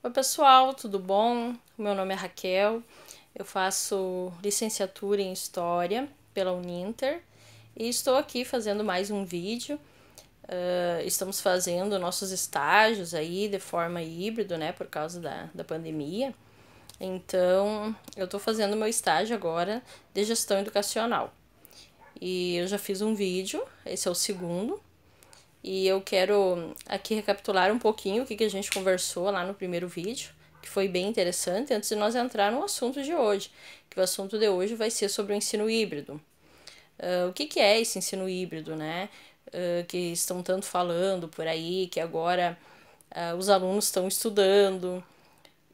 Oi pessoal, tudo bom? Meu nome é Raquel, eu faço licenciatura em História pela Uninter e estou aqui fazendo mais um vídeo. Estamos fazendo nossos estágios aí de forma híbrida, né, por causa da pandemia. Então, eu estou fazendo meu estágio agora de gestão educacional. E eu já fiz um vídeo, esse é o segundo. E eu quero aqui recapitular um pouquinho o que a gente conversou lá no primeiro vídeo, que foi bem interessante, antes de nós entrar no assunto de hoje, que o assunto de hoje vai ser sobre o ensino híbrido. O que é esse ensino híbrido, né? Que estão tanto falando por aí, que agora os alunos estão estudando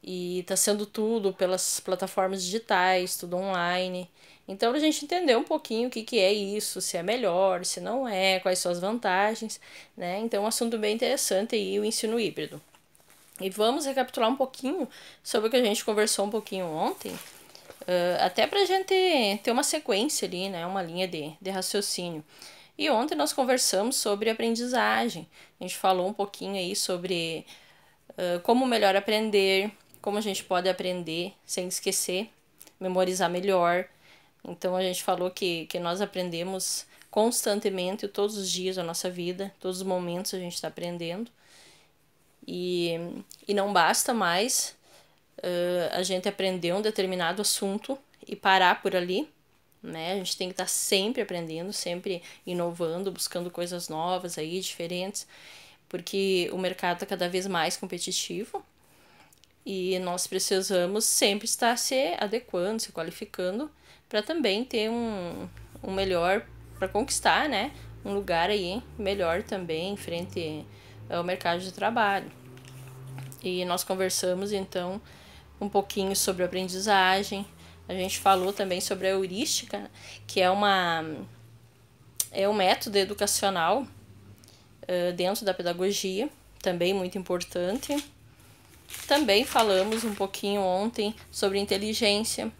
e está sendo tudo pelas plataformas digitais, tudo online. Então, a gente entender um pouquinho o que é isso, se é melhor, se não é, quais são as vantagens, né? Então, um assunto bem interessante aí, o ensino híbrido. E vamos recapitular um pouquinho sobre o que a gente conversou um pouquinho ontem, até para a gente ter uma sequência ali, né? Uma linha de raciocínio. E ontem nós conversamos sobre aprendizagem. A gente falou um pouquinho aí sobre como melhor aprender, como a gente pode aprender sem esquecer, memorizar melhor. Então a gente falou que nós aprendemos constantemente, todos os dias da nossa vida, todos os momentos a gente está aprendendo. E não basta mais a gente aprender um determinado assunto e parar por ali, né? A gente tem que estar sempre aprendendo, sempre inovando, buscando coisas novas aí, diferentes, porque o mercado está cada vez mais competitivo e nós precisamos sempre estar se adequando, se qualificando para também ter um melhor, para conquistar, né? Um lugar aí melhor também frente ao mercado de trabalho. E nós conversamos então um pouquinho sobre a aprendizagem. A gente falou também sobre a heurística, que é um método educacional dentro da pedagogia, também muito importante. Também falamos um pouquinho ontem sobre inteligência.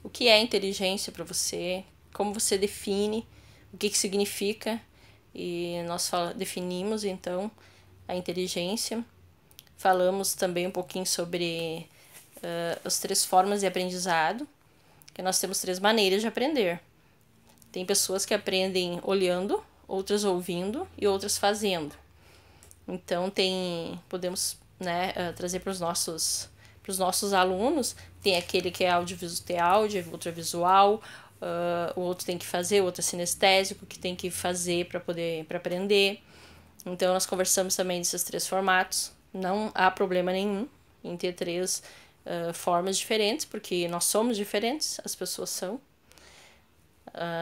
O que é inteligência para você? Como você define? O que significa? E nós definimos então a inteligência. Falamos também um pouquinho sobre as 3 formas de aprendizado, que nós temos 3 maneiras de aprender. Tem pessoas que aprendem olhando, outras ouvindo e outras fazendo. Então podemos, né, trazer para os nossos alunos, tem aquele que é áudio, outro é visual, o outro tem que fazer, o outro é sinestésico, que tem que fazer para aprender. Então nós conversamos também desses 3 formatos. Não há problema nenhum em ter 3 formas diferentes, porque nós somos diferentes, as pessoas são.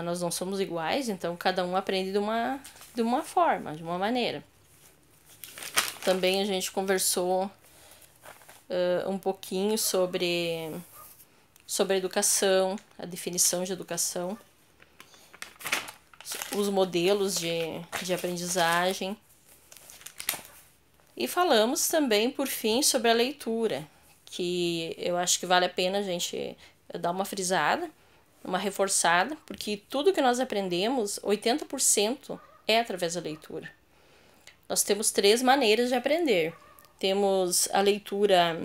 Nós não somos iguais, então cada um aprende de uma forma, de uma maneira. Também a gente conversou um pouquinho sobre a educação, a definição de educação, os modelos de aprendizagem. E falamos também, por fim, sobre a leitura, que eu acho que vale a pena a gente dar uma frisada, uma reforçada, porque tudo que nós aprendemos, 80% é através da leitura. Nós temos 3 maneiras de aprender. Temos a leitura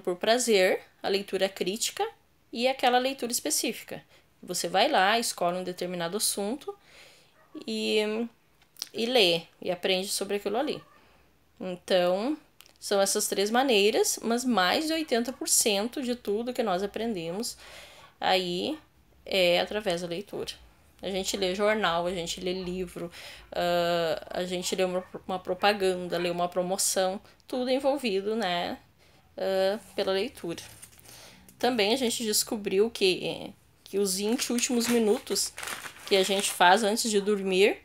por prazer, a leitura crítica e aquela leitura específica. Você vai lá, escolhe um determinado assunto e lê e aprende sobre aquilo ali. Então, são essas 3 maneiras, mas mais de 80% de tudo que nós aprendemos aí é através da leitura. A gente lê jornal, a gente lê livro, a gente lê uma propaganda, lê uma promoção, tudo envolvido, né, pela leitura. Também a gente descobriu que os 20 últimos minutos que a gente faz antes de dormir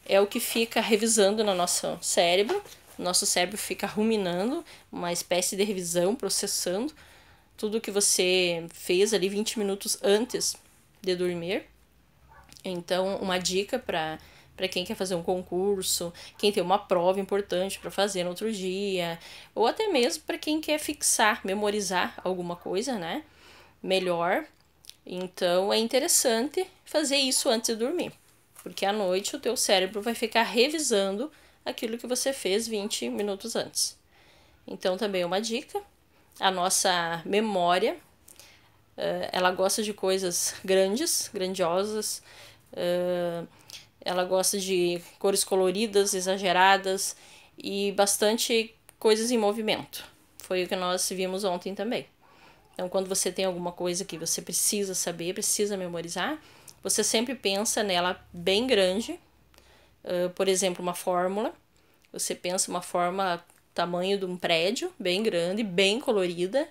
é o que fica revisando no nosso cérebro. O nosso cérebro fica ruminando, uma espécie de revisão, processando tudo que você fez ali 20 minutos antes de dormir. Então, uma dica para quem quer fazer um concurso, quem tem uma prova importante para fazer no outro dia, ou até mesmo para quem quer fixar, memorizar alguma coisa, né? Melhor. Então, é interessante fazer isso antes de dormir, porque à noite o teu cérebro vai ficar revisando aquilo que você fez 20 minutos antes. Então também é uma dica. A nossa memória, ela gosta de coisas grandes, grandiosas, ela gosta de cores coloridas, exageradas e bastante coisas em movimento. Foi o que nós vimos ontem também. Então, quando você tem alguma coisa que você precisa saber, precisa memorizar, você sempre pensa nela bem grande. Por exemplo, uma fórmula. Você pensa uma fórmula tamanho de um prédio, bem grande, bem colorida,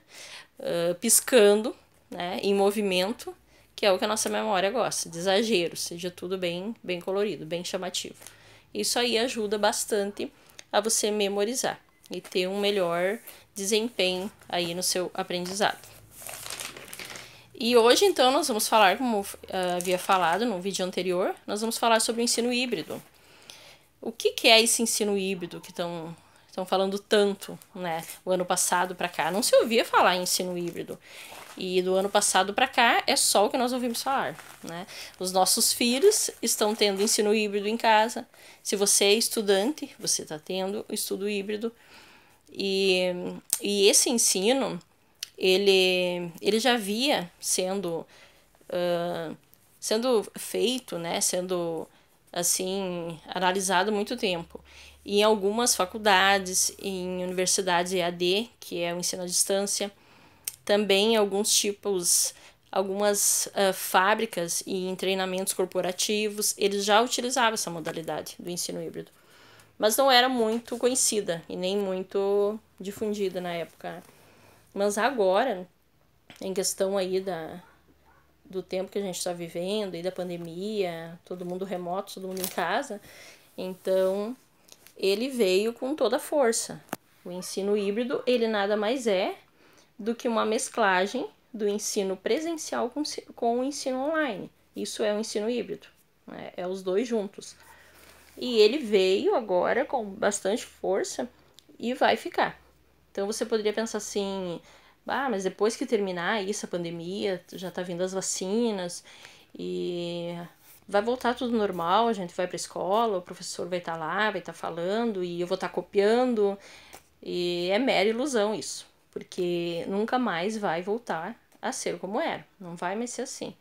piscando, né, em movimento, que é o que a nossa memória gosta, de exagero, seja tudo bem colorido, bem chamativo. Isso aí ajuda bastante a você memorizar e ter um melhor desempenho aí no seu aprendizado. E hoje, então, nós vamos falar, como havia falado no vídeo anterior, nós vamos falar sobre o ensino híbrido. O que é esse ensino híbrido que estão falando tanto, né? O ano passado para cá não se ouvia falar em ensino híbrido. E do ano passado para cá é só o que nós ouvimos falar, né? Os nossos filhos estão tendo ensino híbrido em casa. Se você é estudante, você está tendo estudo híbrido. E esse ensino, ele já havia sendo feito, né? Sendo assim analisado há muito tempo. E em algumas faculdades, em universidades EAD, que é o ensino à distância, também algumas fábricas e em treinamentos corporativos, eles já utilizavam essa modalidade do ensino híbrido. Mas não era muito conhecida e nem muito difundida na época. Mas agora, em questão aí do tempo que a gente está vivendo e da pandemia, todo mundo remoto, todo mundo em casa, então ele veio com toda a força. O ensino híbrido, ele nada mais é do que uma mesclagem do ensino presencial com o ensino online. Isso é o ensino híbrido, né? É os dois juntos. E ele veio agora com bastante força e vai ficar. Então você poderia pensar assim, mas depois que terminar isso, a pandemia, já tá vindo as vacinas e vai voltar tudo normal, a gente vai pra escola, o professor vai estar lá, vai estar falando e eu vou estar copiando. E é mera ilusão isso, porque nunca mais vai voltar a ser como era, não vai mais ser assim.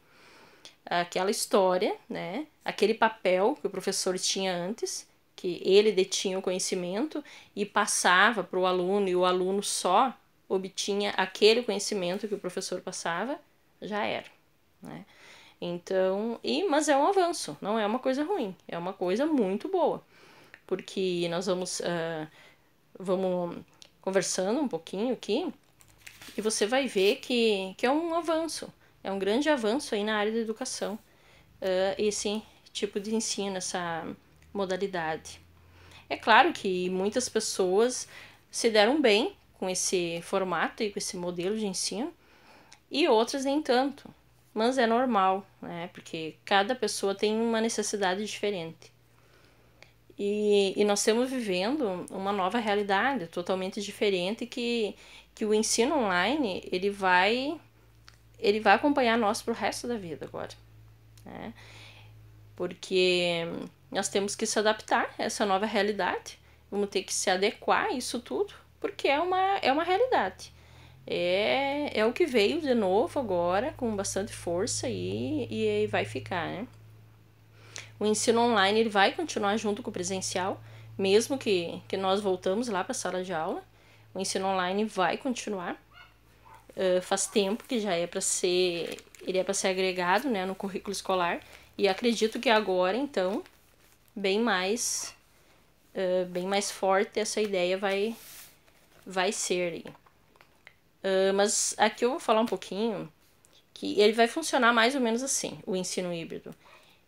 Aquela história, né, aquele papel que o professor tinha antes, que ele detinha o conhecimento e passava para o aluno e o aluno só obtinha aquele conhecimento que o professor passava, já era, né? Então, mas é um avanço, não é uma coisa ruim, é uma coisa muito boa, porque nós vamos conversando um pouquinho aqui e você vai ver que é um avanço, é um grande avanço aí na área da educação, esse tipo de ensino, essa modalidade. É claro que muitas pessoas se deram bem com esse formato e com esse modelo de ensino e outras nem tanto, mas é normal, né? Porque cada pessoa tem uma necessidade diferente. E nós estamos vivendo uma nova realidade totalmente diferente que o ensino online ele vai acompanhar nós para o resto da vida agora, né? Porque nós temos que se adaptar a essa nova realidade, vamos ter que se adequar a isso tudo, porque é uma realidade. É o que veio de novo agora, com bastante força e vai ficar, né? O ensino online ele vai continuar junto com o presencial, mesmo que nós voltamos lá para a sala de aula. O ensino online vai continuar. Faz tempo que já ele é para ser agregado, né, no currículo escolar. E acredito que agora, então, bem mais forte essa ideia vai ser aí. Mas aqui eu vou falar um pouquinho que ele vai funcionar mais ou menos assim, o ensino híbrido.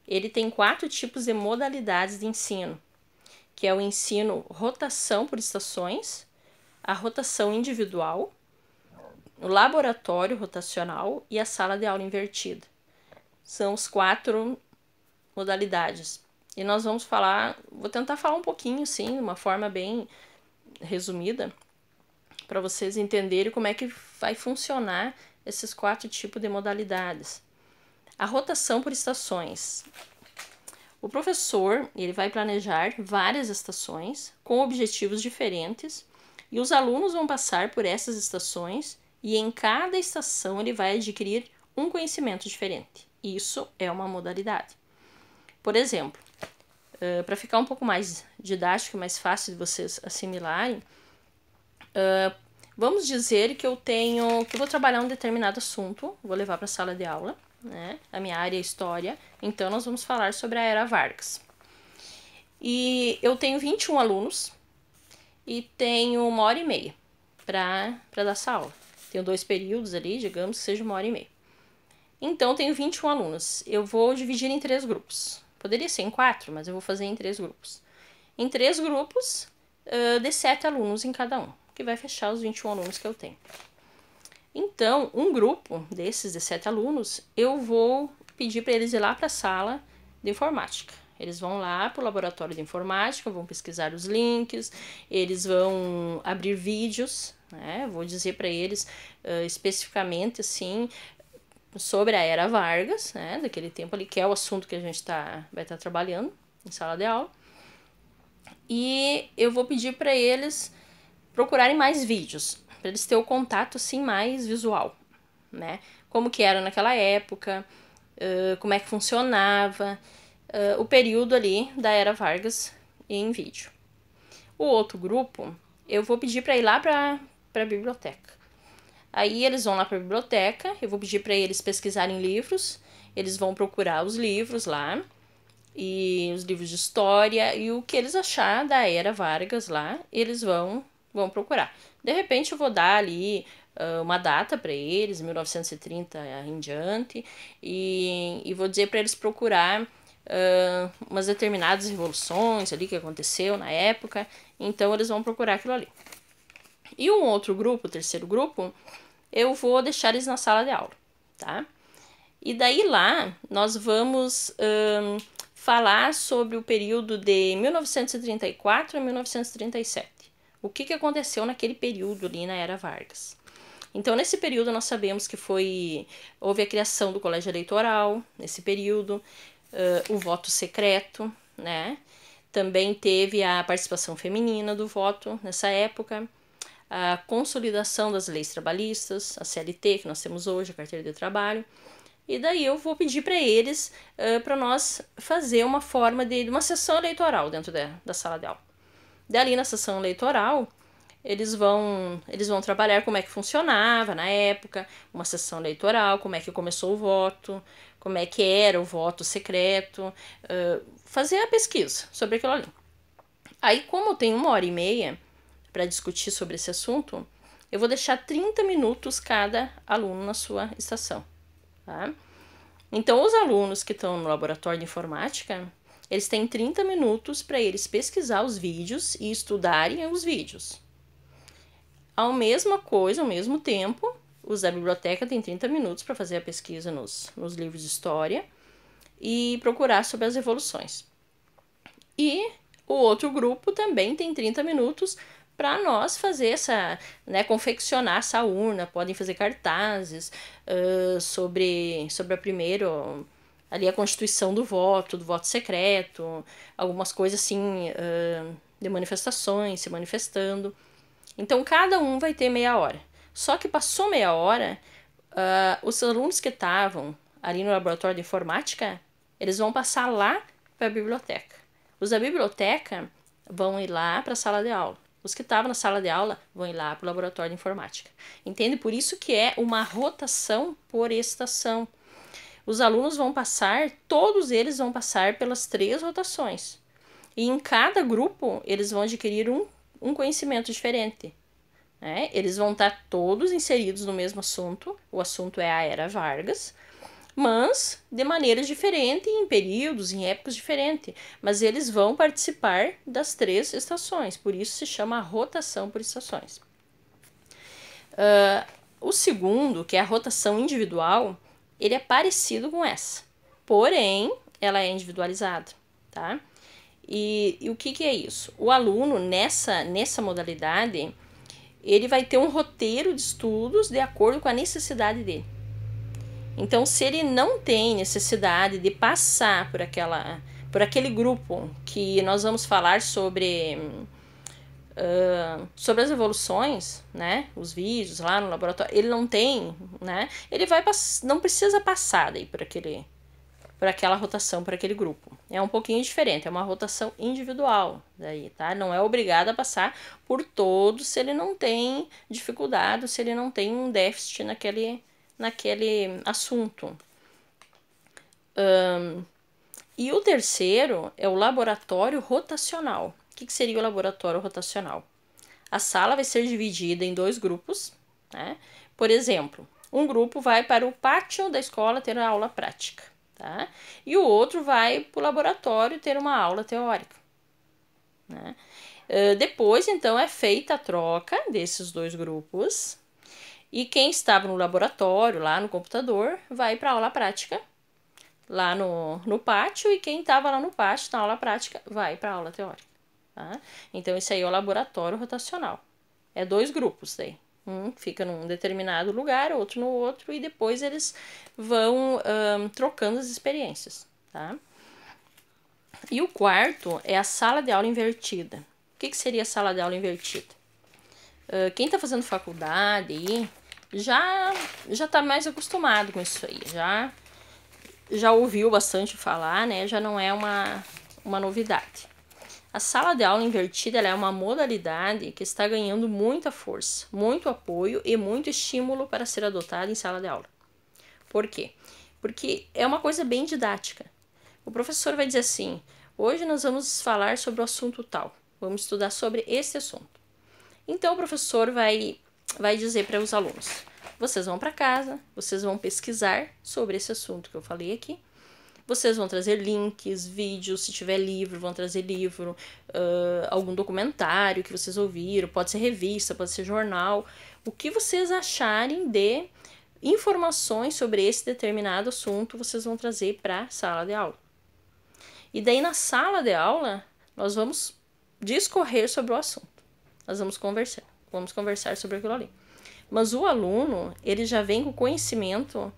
Ele tem 4 tipos de modalidades de ensino, que é o ensino rotação por estações, a rotação individual, o laboratório rotacional e a sala de aula invertida. São os 4 modalidades. E nós vou tentar falar um pouquinho, sim, de uma forma bem resumida, para vocês entenderem como é que vai funcionar esses 4 tipos de modalidades. A rotação por estações. O professor ele vai planejar várias estações com objetivos diferentes, E os alunos vão passar por essas estações e em cada estação ele vai adquirir um conhecimento diferente. Isso é uma modalidade. Por exemplo, para ficar um pouco mais didático, mais fácil de vocês assimilarem, vamos dizer que eu vou trabalhar um determinado assunto, vou levar para a sala de aula, né? A minha área é história, então nós vamos falar sobre a Era Vargas. E eu tenho 21 alunos e tenho 1h30 para dar essa aula. Tenho 2 períodos ali, digamos que seja 1h30. Então, tenho 21 alunos. Eu vou dividir em 3 grupos. Poderia ser em 4, mas eu vou fazer em 3 grupos. Em 3 grupos de 7 alunos em cada um, que vai fechar os 21 alunos que eu tenho. Então, um grupo desses 17 alunos, eu vou pedir para eles ir lá para a sala de informática. Eles vão lá para o laboratório de informática, vão pesquisar os links, eles vão abrir vídeos, né? Vou dizer para eles especificamente assim sobre a Era Vargas, né? Daquele tempo ali, que é o assunto que a gente vai estar trabalhando em sala de aula. E eu vou pedir para eles procurarem mais vídeos, para eles terem o contato assim mais visual, né? Como que era naquela época, como é que funcionava, o período ali da Era Vargas em vídeo. O outro grupo, eu vou pedir para ir lá para a biblioteca. Aí eles vão lá para a biblioteca, eu vou pedir para eles pesquisarem livros, eles vão procurar os livros lá, e os livros de história, e o que eles achar da Era Vargas lá, eles vão procurar. De repente eu vou dar ali uma data para eles, 1930 em diante, e vou dizer para eles procurar umas determinadas revoluções ali que aconteceu na época, então eles vão procurar aquilo ali. E um outro grupo, o terceiro grupo, eu vou deixar eles na sala de aula, tá? E daí lá nós vamos falar sobre o período de 1934 a 1937. O que aconteceu naquele período ali na Era Vargas. Então, nesse período, nós sabemos que houve a criação do colégio eleitoral, nesse período, o voto secreto, né? Também teve a participação feminina do voto nessa época, a consolidação das leis trabalhistas, a CLT, que nós temos hoje, a carteira de trabalho. E daí eu vou pedir para eles, para nós fazer uma forma de uma sessão eleitoral dentro da sala de aula. Dali na sessão eleitoral, eles vão trabalhar como é que funcionava na época, uma sessão eleitoral, como é que começou o voto, como é que era o voto secreto, fazer a pesquisa sobre aquilo ali. Aí, como tem 1h30 para discutir sobre esse assunto, eu vou deixar 30 minutos cada aluno na sua estação. Tá? Então, os alunos que estão no laboratório de informática, eles têm 30 minutos para eles pesquisar os vídeos e estudarem os vídeos. Ao mesmo tempo, os da biblioteca têm 30 minutos para fazer a pesquisa nos livros de história e procurar sobre as revoluções. E o outro grupo também tem 30 minutos para nós fazer né, confeccionar essa urna, podem fazer cartazes sobre ali a constituição do voto secreto, algumas coisas assim, de manifestações, se manifestando. Então, cada um vai ter meia hora. Só que passou meia hora, os alunos que estavam ali no laboratório de informática, eles vão passar lá para a biblioteca. Os da biblioteca vão ir lá para a sala de aula. Os que estavam na sala de aula vão ir lá para o laboratório de informática. Entende? Por isso que é uma rotação por estação. Os alunos todos eles vão passar pelas 3 rotações. E em cada grupo, eles vão adquirir um conhecimento diferente. Né? Eles vão estar todos inseridos no mesmo assunto. O assunto é a Era Vargas, mas de maneiras diferentes, em períodos, em épocas diferentes. Mas eles vão participar das 3 estações, por isso se chama rotação por estações. O segundo, que é a rotação individual, ele é parecido com essa, porém, ela é individualizada, tá? E o que é isso? O aluno, nessa modalidade, ele vai ter um roteiro de estudos de acordo com a necessidade dele. Então, se ele não tem necessidade de passar por aquele grupo que nós vamos falar sobre sobre as evoluções, né, os vídeos lá no laboratório, ele não tem, né, ele não precisa passar daí por aquela rotação, por aquele grupo. É um pouquinho diferente, é uma rotação individual daí, tá? Não é obrigado a passar por todos se ele não tem dificuldade, se ele não tem um déficit naquele assunto. E o terceiro é o laboratório rotacional. O que seria o laboratório rotacional? A sala vai ser dividida em 2 grupos, né? Por exemplo, um grupo vai para o pátio da escola ter a aula prática, tá? E o outro vai para o laboratório ter uma aula teórica, né? Depois, então, é feita a troca desses 2 grupos e quem estava no laboratório, lá no computador, vai para a aula prática lá no pátio e quem estava lá no pátio, na aula prática, vai para a aula teórica. Tá? Então, isso aí é o laboratório rotacional. É 2 grupos daí. Um fica num determinado lugar, outro no outro, e depois eles vão trocando as experiências. Tá? E o quarto é a sala de aula invertida. O que seria a sala de aula invertida? Quem está fazendo faculdade aí já está mais acostumado com isso aí. Já ouviu bastante falar, né? Já não é uma novidade. A sala de aula invertida ela é uma modalidade que está ganhando muita força, muito apoio e muito estímulo para ser adotada em sala de aula. Por quê? Porque é uma coisa bem didática. O professor vai dizer assim, hoje nós vamos falar sobre o assunto tal, vamos estudar sobre esse assunto. Então o professor vai dizer para os alunos, vocês vão para casa, vocês vão pesquisar sobre esse assunto que eu falei aqui, vocês vão trazer links, vídeos, se tiver livro, vão trazer livro, algum documentário que vocês ouviram, pode ser revista, pode ser jornal, o que vocês acharem de informações sobre esse determinado assunto, vocês vão trazer para a sala de aula. E daí na sala de aula, nós vamos discorrer sobre o assunto, nós vamos conversar sobre aquilo ali. Mas o aluno, ele já vem com conhecimento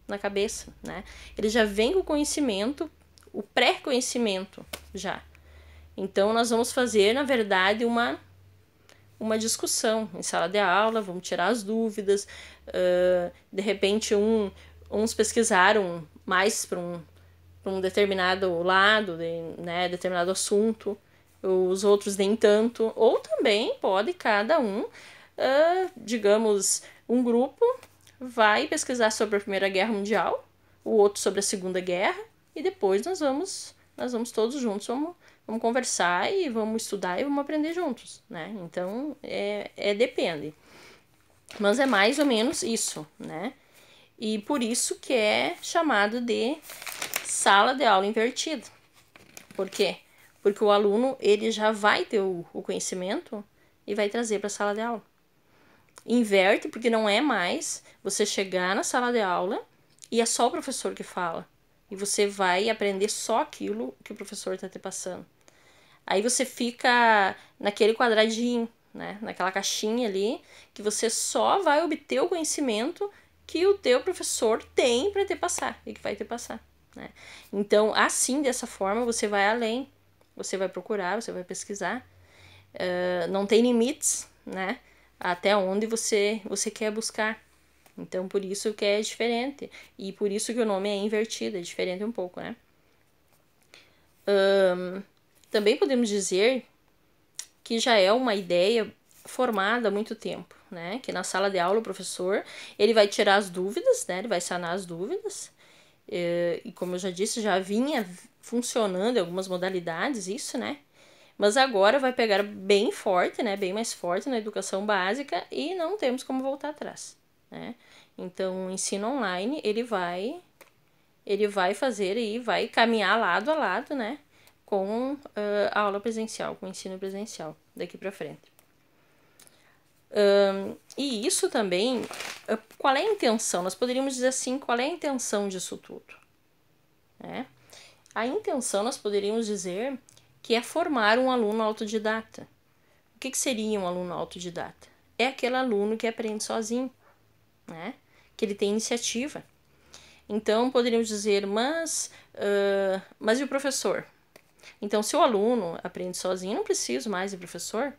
na cabeça, né? Ele já vem com o conhecimento, o pré-conhecimento já. Então, nós vamos fazer, na verdade, uma discussão em sala de aula, vamos tirar as dúvidas. De repente, uns pesquisaram mais para um determinado lado, né, determinado assunto, os outros nem tanto. Ou também pode cada um, digamos, um grupo vai pesquisar sobre a Primeira Guerra Mundial, o outro sobre a Segunda Guerra, e depois nós vamos todos juntos, vamos conversar e vamos estudar e vamos aprender juntos, né? Então, depende. Mas é mais ou menos isso, né? E por isso que é chamado de sala de aula invertida. Por quê? Porque o aluno, ele já vai ter o conhecimento e vai trazer para a sala de aula. Inverte, porque não é mais você chegar na sala de aula e é só o professor que fala. E você vai aprender só aquilo que o professor está te passando. Aí você fica naquele quadradinho, né? Naquela caixinha ali, que você só vai obter o conhecimento que o teu professor tem para te passar e que vai te passar, né? Então, assim, dessa forma, você vai além. Você vai procurar, você vai pesquisar. Não tem limites, né? Até onde você quer buscar. Então, por isso que é diferente. E por isso que o nome é invertido, é diferente um pouco, né? Também podemos dizer que já é uma ideia formada há muito tempo, né? Que na sala de aula o professor, ele vai tirar as dúvidas, né? Ele vai sanar as dúvidas. E como eu já disse, já vinha funcionando em algumas modalidades isso, né? Mas agora vai pegar bem forte, né? Bem mais forte na educação básica e não temos como voltar atrás, né? Então, o ensino online, ele vai fazer e vai caminhar lado a lado, né? Com a aula presencial, com o ensino presencial, daqui para frente. E isso também, qual é a intenção? Nós poderíamos dizer assim, qual é a intenção disso tudo? Né? A intenção, nós poderíamos dizer que é formar um aluno autodidata. O que seria um aluno autodidata? É aquele aluno que aprende sozinho, né? Que ele tem iniciativa. Então, poderíamos dizer, mas e o professor? Então, se o aluno aprende sozinho, não preciso mais de professor,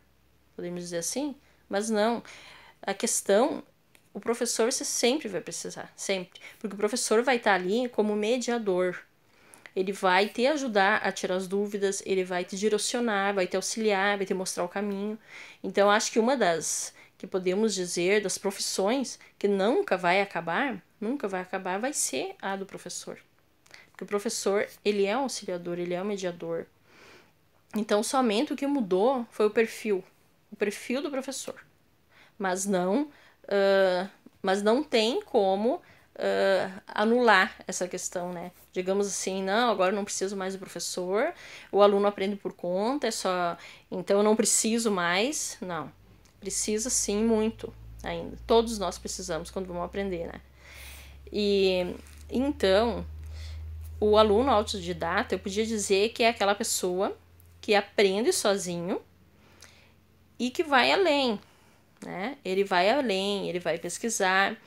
podemos dizer assim, mas não. A questão, o professor você sempre vai precisar, sempre, porque o professor vai estar ali como mediador. Ele vai te ajudar a tirar as dúvidas, ele vai te direcionar, vai te auxiliar, vai te mostrar o caminho. Então, acho que uma das, que podemos dizer, das profissões que nunca vai acabar, vai ser a do professor. Porque o professor, ele é um auxiliador, ele é um mediador. Então, somente o que mudou foi o perfil do professor. Mas não tem como anular essa questão, né? Digamos assim, não, agora eu não preciso mais do professor, o aluno aprende por conta, então eu não preciso mais. Não, precisa sim muito ainda. Todos nós precisamos quando vamos aprender, né? E então, o aluno autodidata, eu podia dizer que é aquela pessoa que aprende sozinho e que vai além, né? Ele vai além, ele vai pesquisar.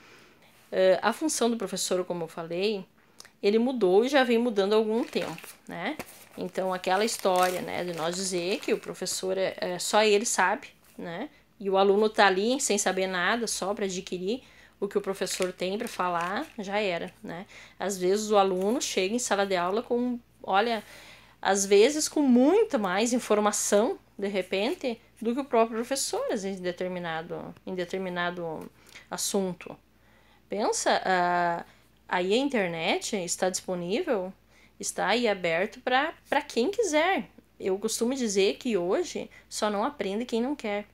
A função do professor, como eu falei, ele mudou e já vem mudando há algum tempo, né? Então, aquela história, né, de nós dizer que o professor só ele sabe, né? E o aluno tá ali sem saber nada, só para adquirir o que o professor tem para falar, já era, né? Às vezes o aluno chega em sala de aula com, olha, às vezes com muita mais informação, de repente, do que o próprio professor, às vezes, em determinado assunto. Pensa, aí a internet está disponível, está aí aberto para quem quiser. Eu costumo dizer que hoje só não aprende quem não quer.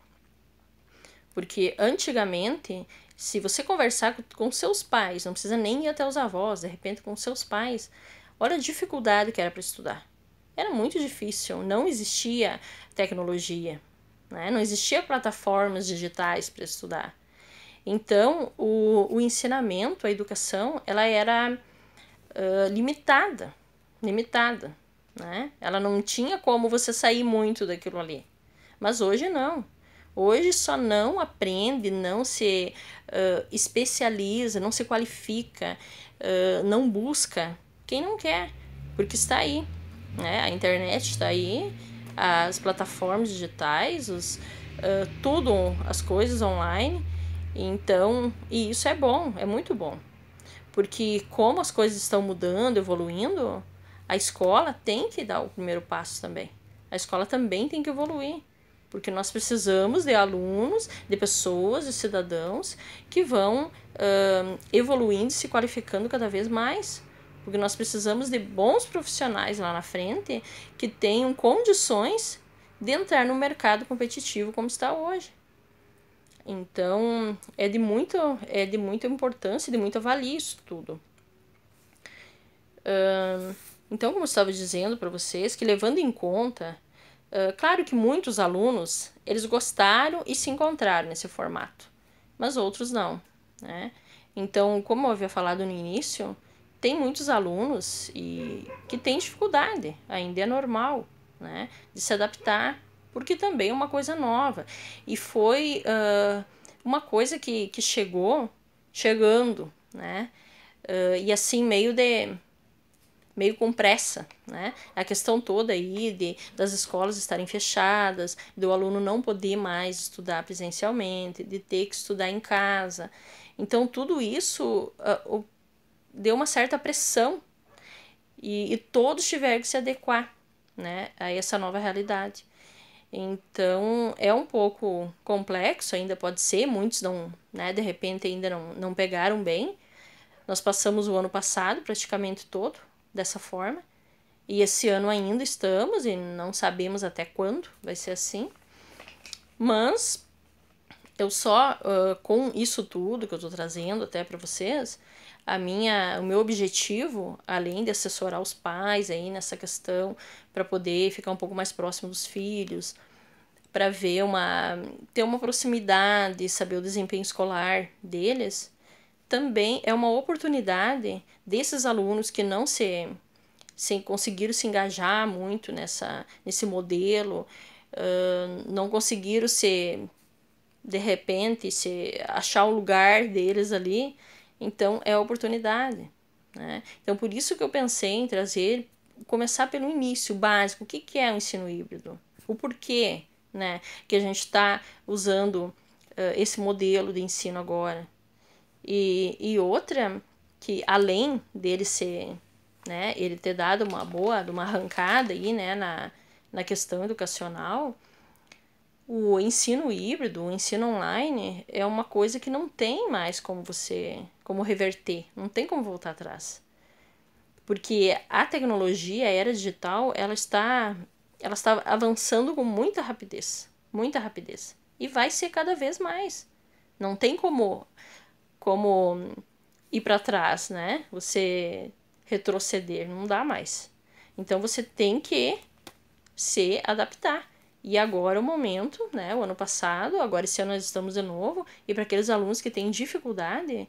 Porque antigamente, se você conversar com seus pais, não precisa nem ir até os avós, de repente com seus pais, olha a dificuldade que era para estudar. Era muito difícil, não existia tecnologia, né? Não existia plataformas digitais para estudar. Então, o ensinamento, a educação, ela era limitada, né? Ela não tinha como você sair muito daquilo ali. Mas hoje não. Hoje só não aprende, não se especializa, não se qualifica, não busca quem não quer, porque está aí, né? A internet está aí, as plataformas digitais, tudo, as coisas online. Então, e isso é bom, é muito bom. Porque como as coisas estão mudando, evoluindo, a escola tem que dar o primeiro passo também. A escola também tem que evoluir. Porque nós precisamos de alunos, de pessoas, de cidadãos que vão evoluindo, se qualificando cada vez mais. Porque nós precisamos de bons profissionais lá na frente que tenham condições de entrar no mercado competitivo como está hoje. Então, é de muita importância, de muita valia isso tudo. Então, como eu estava dizendo para vocês, que levando em conta, claro que muitos alunos, eles gostaram e se encontraram nesse formato, mas outros não, né? Então, como eu havia falado no início, tem muitos alunos que têm dificuldade, ainda é normal, né, de se adaptar, porque também é uma coisa nova. E foi uma coisa que chegando, né? E assim, meio com pressa, né? A questão toda aí das escolas estarem fechadas, do aluno não poder mais estudar presencialmente, de ter que estudar em casa. Então, tudo isso deu uma certa pressão e todos tiveram que se adequar, né, a essa nova realidade. Então, é um pouco complexo, ainda pode ser, muitos não, né, de repente ainda não pegaram bem. Nós passamos o ano passado praticamente todo dessa forma, e esse ano ainda estamos, e não sabemos até quando vai ser assim. Mas eu só, com isso tudo que eu estou trazendo até para vocês, o meu objetivo, além de assessorar os pais aí nessa questão, para poder ficar um pouco mais próximo dos filhos, para ter uma proximidade, saber o desempenho escolar deles, também é uma oportunidade desses alunos que não conseguiram se engajar muito nesse modelo, não conseguiram de repente, achar o lugar deles ali. Então, é a oportunidade, né? Então, por isso que eu pensei em começar pelo início, básico. O que é o ensino híbrido? O porquê né, que a gente está usando esse modelo de ensino agora. E outra, que além dele ser, né, ele ter dado uma arrancada aí, né, na questão educacional, o ensino híbrido, o ensino online é uma coisa que não tem mais como reverter, não tem como voltar atrás. Porque a tecnologia, a era digital, ela está avançando com muita rapidez. E vai ser cada vez mais. Não tem como ir para trás, né? Você retroceder, não dá mais. Então você tem que se adaptar. E agora é o momento, né? O ano passado, agora esse ano nós estamos de novo. E para aqueles alunos que têm dificuldade,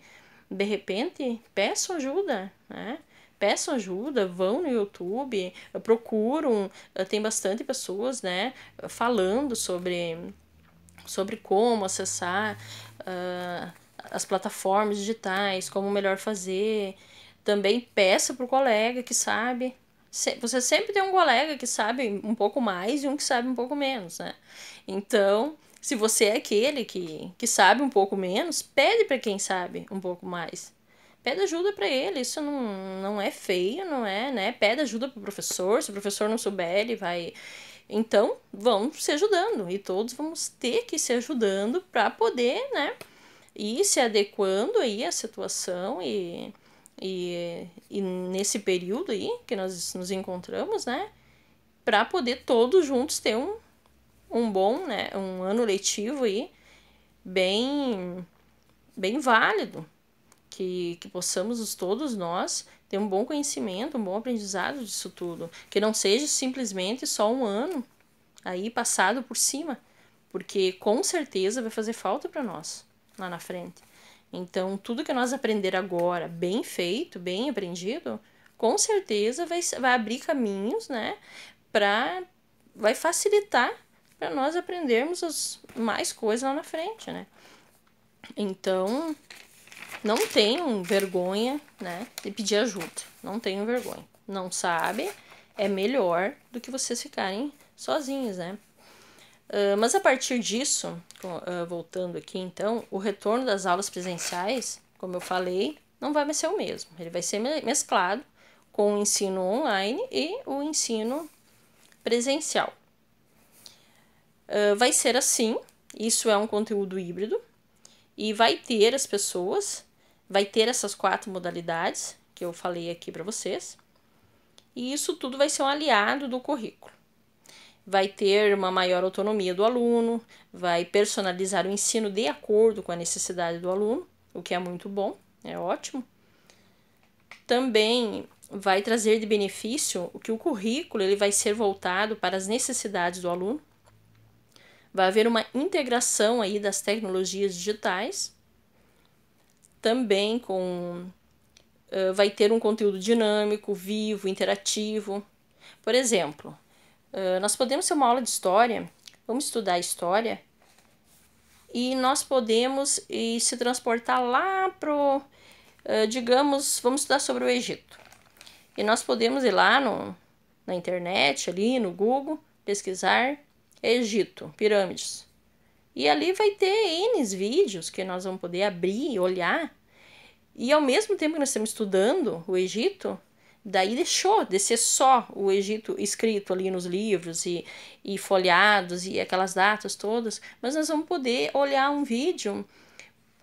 de repente, peçam ajuda, né? Peçam ajuda, vão no YouTube, procuram, tem bastante pessoas, né, falando sobre como acessar as plataformas digitais, como melhor fazer. Também peça para o colega que sabe. Você sempre tem um colega que sabe um pouco mais e um que sabe um pouco menos, né? Então, se você é aquele que sabe um pouco menos, pede para quem sabe um pouco mais. Pede ajuda para ele, isso não é feio, não é, né? Pede ajuda para o professor, se o professor não souber, ele vai. Então, vamos se ajudando e todos vamos ter que se ajudando para poder, né, ir se adequando aí à situação e nesse período aí que nós nos encontramos, né, para poder todos juntos ter um bom, né, um ano letivo aí bem válido, que possamos todos nós ter um bom conhecimento, um bom aprendizado disso tudo, que não seja simplesmente só um ano aí passado por cima, porque com certeza vai fazer falta para nós lá na frente. Então, tudo que nós aprender agora, bem feito, bem aprendido, com certeza vai abrir caminhos, né, vai facilitar para nós aprendermos mais coisas lá na frente, né. Então, não tenham vergonha, né, de pedir ajuda. Não tenham vergonha. Não sabe, é melhor do que vocês ficarem sozinhos, né. Mas a partir disso, voltando aqui então, o retorno das aulas presenciais, como eu falei, não vai mais ser o mesmo. Ele vai ser mesclado com o ensino online e o ensino presencial. Vai ser assim, isso é um conteúdo híbrido, e vai ter essas 4 modalidades que eu falei aqui para vocês, e isso tudo vai ser um aliado do currículo. Vai ter uma maior autonomia do aluno, vai personalizar o ensino de acordo com a necessidade do aluno, o que é muito bom, é ótimo. Também vai trazer de benefício o que o currículo ele vai ser voltado para as necessidades do aluno. Vai haver uma integração aí das tecnologias digitais. Também vai ter um conteúdo dinâmico, vivo, interativo. Por exemplo, nós podemos ter uma aula de história, vamos estudar história, e nós podemos se transportar lá pro, digamos, vamos estudar sobre o Egito. E nós podemos ir lá na internet, ali no Google, pesquisar Egito, pirâmides. E ali vai ter N vídeos que nós vamos poder abrir e olhar. E ao mesmo tempo que nós estamos estudando o Egito, daí deixou de ser só o Egito escrito ali nos livros e folheados e aquelas datas todas, mas nós vamos poder olhar um vídeo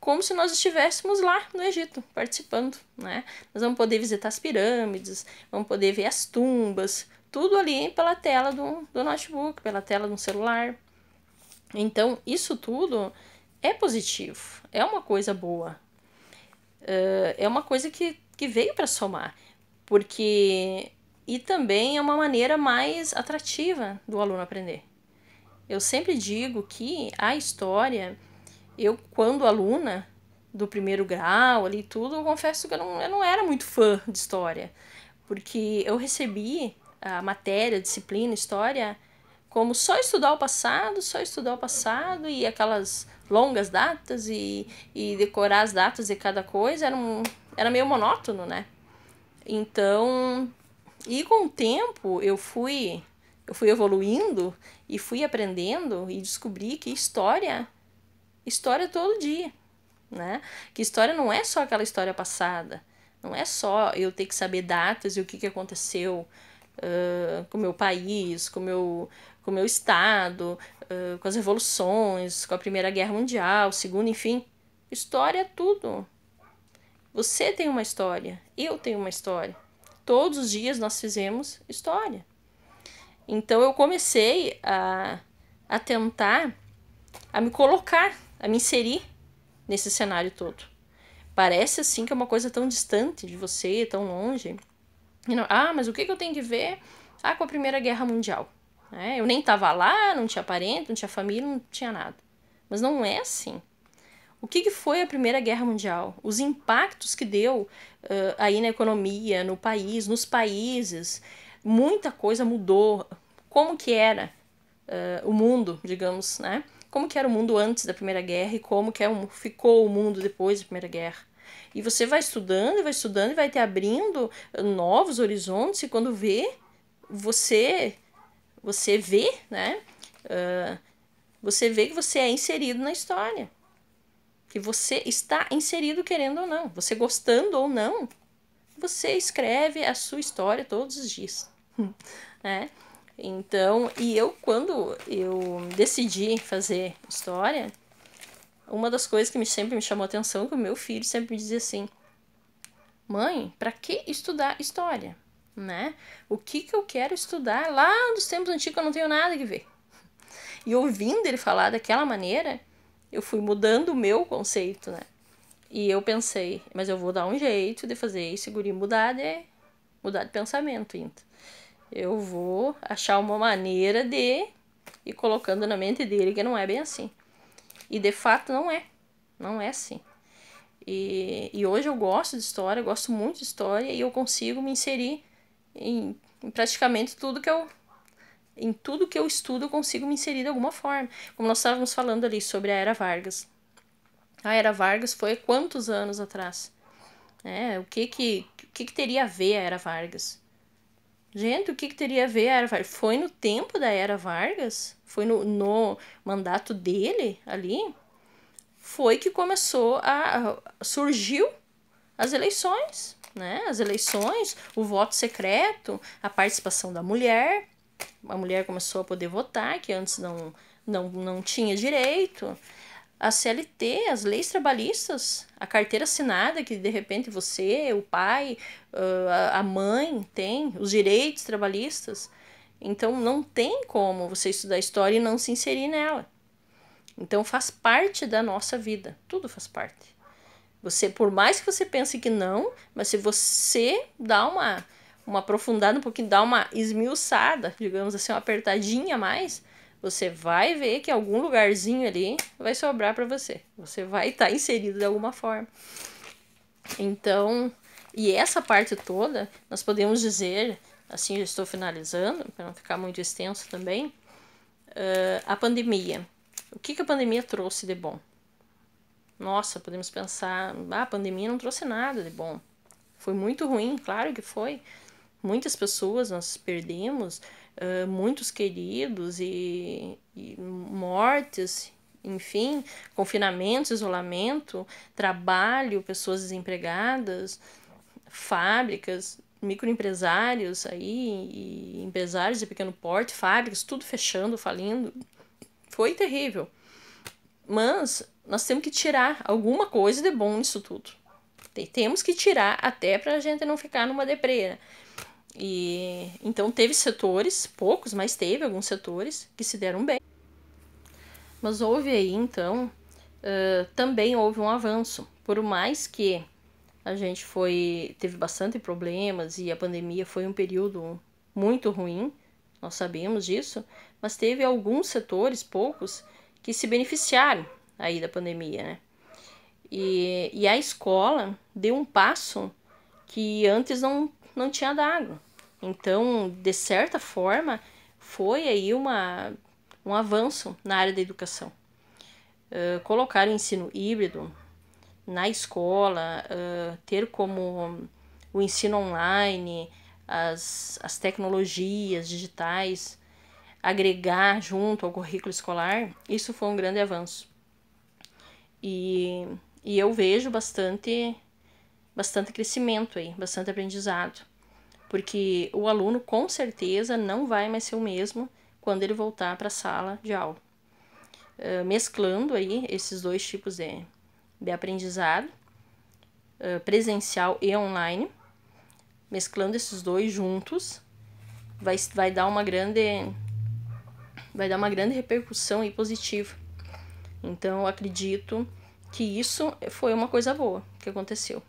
como se nós estivéssemos lá no Egito, participando, né? Nós vamos poder visitar as pirâmides, vamos poder ver as tumbas, tudo ali pela tela do notebook, pela tela do celular. Então, isso tudo é positivo, é uma coisa boa, é uma coisa que veio para somar. E também é uma maneira mais atrativa do aluno aprender. Eu sempre digo que a história, eu quando aluna do primeiro grau ali tudo, eu confesso que eu não era muito fã de história, porque eu recebi a matéria, a disciplina, história, como só estudar o passado e aquelas longas datas e decorar as datas de cada coisa, era meio monótono, né? Então, e com o tempo eu fui Eu fui evoluindo e fui aprendendo e descobri que história é todo dia, né? Que história não é só aquela história passada. Não é só eu ter que saber datas e o que aconteceu com o meu país, com o meu estado, com as revoluções, com a Primeira Guerra Mundial, Segunda, enfim. História é tudo. Você tem uma história, eu tenho uma história. Todos os dias nós fizemos história. Então eu comecei a tentar, a me colocar, a me inserir nesse cenário todo. Parece assim que é uma coisa tão distante de você, tão longe. Não, mas o que eu tenho que ver com a Primeira Guerra Mundial? Eu nem estava lá, não tinha parente, não tinha família, não tinha nada. Mas não é assim. O que foi a Primeira Guerra Mundial? Os impactos que deu aí na economia, no país, nos países. Muita coisa mudou. Como que era o mundo, digamos, né? Como que era o mundo antes da Primeira Guerra e como que ficou o mundo depois da Primeira Guerra. E você vai estudando e vai te abrindo novos horizontes e quando você vê, né? Você vê que você é inserido na história. Que você está inserido querendo ou não. Você gostando ou não, você escreve a sua história todos os dias. Né? Então, quando eu decidi fazer história, uma das coisas que sempre me chamou a atenção é que o meu filho sempre me dizia assim: mãe, para que estudar história? Né? O que eu quero estudar lá dos tempos antigos, eu não tenho nada que ver. E ouvindo ele falar daquela maneira, eu fui mudando o meu conceito, né? E eu pensei, mas eu vou dar um jeito de fazer esse guri mudar de pensamento ainda. Eu vou achar uma maneira de ir colocando na mente dele que não é bem assim. E de fato não é. Não é assim. E hoje eu gosto de história, gosto muito de história e eu consigo me inserir em praticamente tudo que eu... Em tudo que eu estudo eu consigo me inserir de alguma forma. Como nós estávamos falando ali sobre a Era Vargas. A Era Vargas foi quantos anos atrás? O que teria a ver a Era Vargas? Gente, o que teria a ver a Era Vargas? Foi no tempo da Era Vargas? Foi no mandato dele ali? Foi que começou surgiu as eleições, né? As eleições, o voto secreto, a participação da mulher. A mulher começou a poder votar, que antes não tinha direito. A CLT, as leis trabalhistas, a carteira assinada, que de repente você, o pai, a mãe tem, os direitos trabalhistas. Então não tem como você estudar história e não se inserir nela. Então faz parte da nossa vida, tudo faz parte. Você, por mais que você pense que não, mas se você dá uma aprofundada um pouquinho, dá uma esmiuçada, digamos assim, uma apertadinha a mais, você vai ver que algum lugarzinho ali vai sobrar para você. Você vai estar inserido de alguma forma. Então, e essa parte toda, nós podemos dizer, assim, já estou finalizando, para não ficar muito extenso também, a pandemia. O que a pandemia trouxe de bom? Nossa, podemos pensar, a pandemia não trouxe nada de bom. Foi muito ruim, claro que foi. Muitas pessoas nós perdemos, muitos queridos e mortes, enfim, confinamento, isolamento, trabalho, pessoas desempregadas, fábricas, microempresários aí, e empresários de pequeno porte, fábricas, tudo fechando, falindo. Foi terrível. Mas nós temos que tirar alguma coisa de bom nisso tudo. Temos que tirar até para a gente não ficar numa deprê. E então teve setores, poucos, mas teve alguns setores que se deram bem. Mas houve aí, então, também houve um avanço. Por mais que a gente teve bastante problemas e a pandemia foi um período muito ruim, nós sabemos disso, mas teve alguns setores, poucos, que se beneficiaram aí da pandemia, né? E a escola deu um passo que antes não tinha dado. Então, de certa forma, foi aí um avanço na área da educação. Colocar o ensino híbrido na escola, ter como o ensino online, as tecnologias digitais, agregar junto ao currículo escolar, isso foi um grande avanço. E eu vejo bastante crescimento aí, bastante aprendizado. Porque o aluno com certeza não vai mais ser o mesmo quando ele voltar para a sala de aula. Mesclando aí esses dois tipos de aprendizado, presencial e online, mesclando esses dois juntos, vai dar uma grande repercussão aí positiva. Então, eu acredito que isso foi uma coisa boa que aconteceu,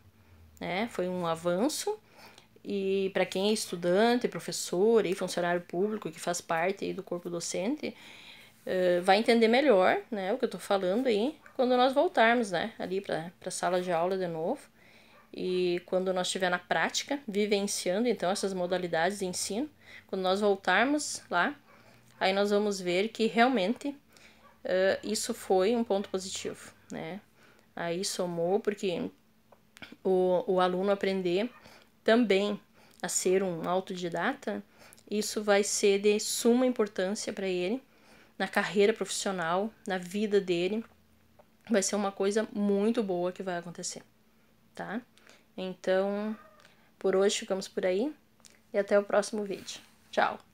né? Foi um avanço, e para quem é estudante, professor e funcionário público que faz parte aí do corpo docente, vai entender melhor, né, o que eu tô falando aí quando nós voltarmos, né, ali para a sala de aula de novo, e quando nós estiver na prática, vivenciando então essas modalidades de ensino, quando nós voltarmos lá, aí nós vamos ver que realmente isso foi um ponto positivo, né? Aí somou porque o aluno aprender também a ser um autodidata, isso vai ser de suma importância para ele na carreira profissional, na vida dele. Vai ser uma coisa muito boa que vai acontecer, tá? Então, por hoje ficamos por aí e até o próximo vídeo. Tchau!